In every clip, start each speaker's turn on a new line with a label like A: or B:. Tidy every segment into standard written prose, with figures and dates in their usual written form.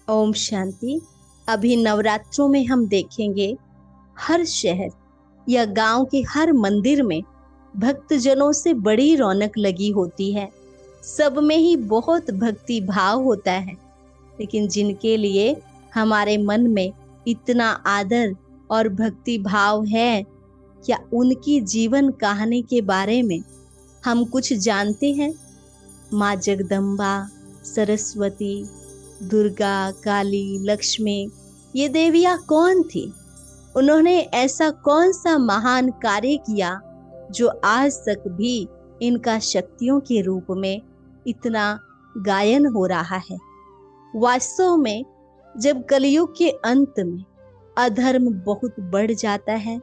A: ओम शांति। अभी नवरात्रों में हम देखेंगे हर शहर या गांव के हर मंदिर में भक्तजनों से बड़ी रौनक लगी होती है। सब में ही बहुत भक्ति भाव होता है, लेकिन जिनके लिए हमारे मन में इतना आदर और भक्ति भाव है, क्या उनकी जीवन कहानी के बारे में हम कुछ जानते हैं? माँ जगदम्बा, सरस्वती, दुर्गा, काली, लक्ष्मी, ये देवियां कौन थी? उन्होंने ऐसा कौन सा महान कार्य किया जो आज तक भी इनका शक्तियों के रूप में इतना गायन हो रहा है? वास्तव में जब कलयुग के अंत में अधर्म बहुत बढ़ जाता है,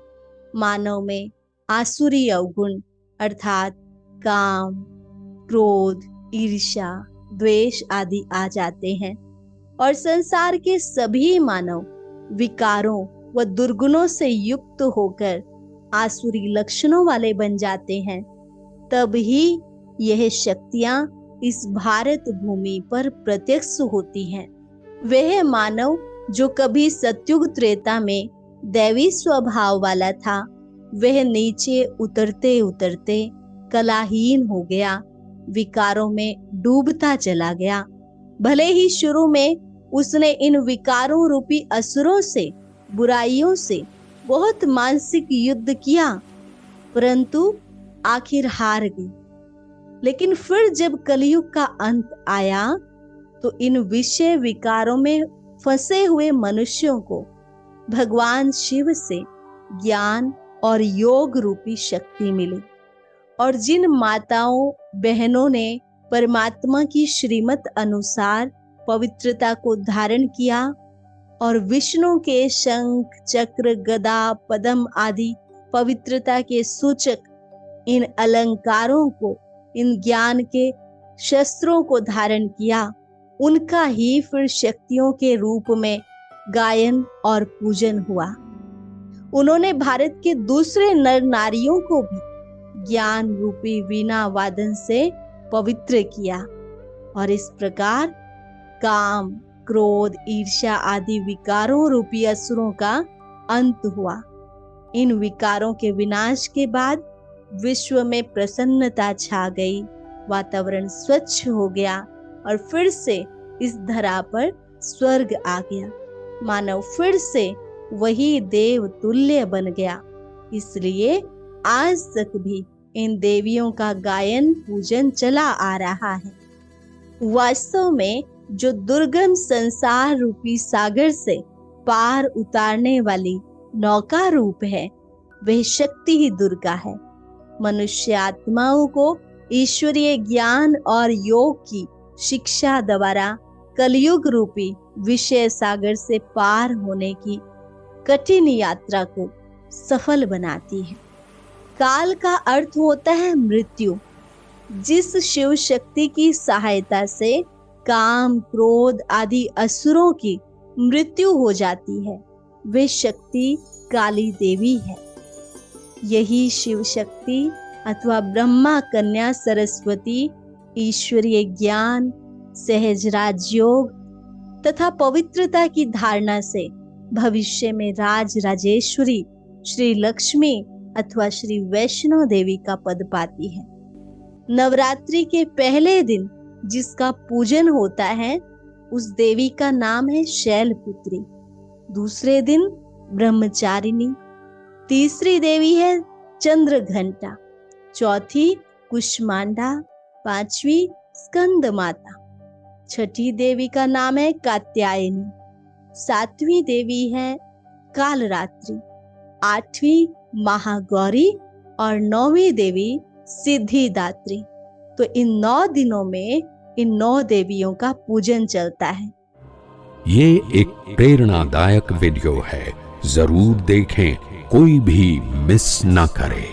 A: मानव में आसुरी अवगुण अर्थात काम, क्रोध, ईर्ष्या, द्वेष आदि आ जाते हैं और संसार के सभी मानव विकारों व दुर्गुणों से युक्त होकर आसुरी लक्षणों वाले बन जाते हैं, तब ही यह शक्तियां इस भारत भूमि पर प्रत्यक्ष होती हैं। वह मानव जो कभी सतयुग त्रेता में दैवी स्वभाव वाला था, वह नीचे उतरते उतरते कलाहीन हो गया, विकारों में डूबता चला गया। भले ही शुरू में उसने इन विकारों रूपी असुरों से, बुराइयों से बहुत मानसिक युद्ध किया, परंतु आखिर हार गई। लेकिन फिर जब कलयुग का अंत आया तो इन विषय विकारों में फंसे हुए मनुष्यों को भगवान शिव से ज्ञान और योग रूपी शक्ति मिली, और जिन माताओं बहनों ने परमात्मा की श्रीमत अनुसार पवित्रता को धारण किया और विष्णु के शंख, चक्र, गदा, पद्म आदि पवित्रता के सूचक इन अलंकारों को, इन ज्ञान के शस्त्रों को धारण किया, उनका ही फिर शक्तियों के रूप में गायन और पूजन हुआ। उन्होंने भारत के दूसरे नर नारियों को भी ज्ञान रूपी वीणा वादन से पवित्र किया, और इस प्रकार काम, क्रोध, ईर्ष्या आदि विकारों रूपी असुरों का अंत हुआ। इन विकारों के विनाश के बाद विश्व में प्रसन्नता छा गई, वातावरण स्वच्छ हो गया और फिर से इस धरा पर स्वर्ग आ गया। मानव फिर से वही देव तुल्य बन गया। इसलिए आज तक भी इन देवियों का गायन पूजन चला आ रहा है। वास्तव में जो दुर्गम संसार रूपी सागर से पार उतारने वाली नौका रूप है, वह शक्ति ही दुर्गा है। मनुष्य आत्माओं को ईश्वरीय ज्ञान और योग की शिक्षा द्वारा कलयुग रूपी विषय सागर से पार होने की कठिन यात्रा को सफल बनाती है। काल का अर्थ होता है मृत्यु। जिस शिव शक्ति की सहायता से काम, क्रोध आदि असुरों की मृत्यु हो जाती है, वे शक्ति काली देवी है। यही शिव शक्ति अथवा ब्रह्मा कन्या सरस्वती ईश्वरीय ज्ञान, सहज राजयोग तथा पवित्रता की धारणा से भविष्य में राज राजेश्वरी श्री लक्ष्मी अथवा श्री वैष्णो देवी का पद पाती है। नवरात्रि के पहले दिन जिसका पूजन होता है, उस देवी का नाम है शैलपुत्री। दूसरे दिन ब्रह्मचारिणी, तीसरी देवी है चंद्रघंटा, चौथी कुष्मांडा, पांचवी स्कंद माता, छठी देवी का नाम है कात्यायनी, सातवीं देवी है कालरात्रि, आठवीं महागौरी और नौवीं देवी सिद्धिदात्री। तो इन 9 दिनों में इन 9 देवियों का पूजन चलता है।
B: ये एक प्रेरणादायक वीडियो है, जरूर देखें, कोई भी मिस ना करे।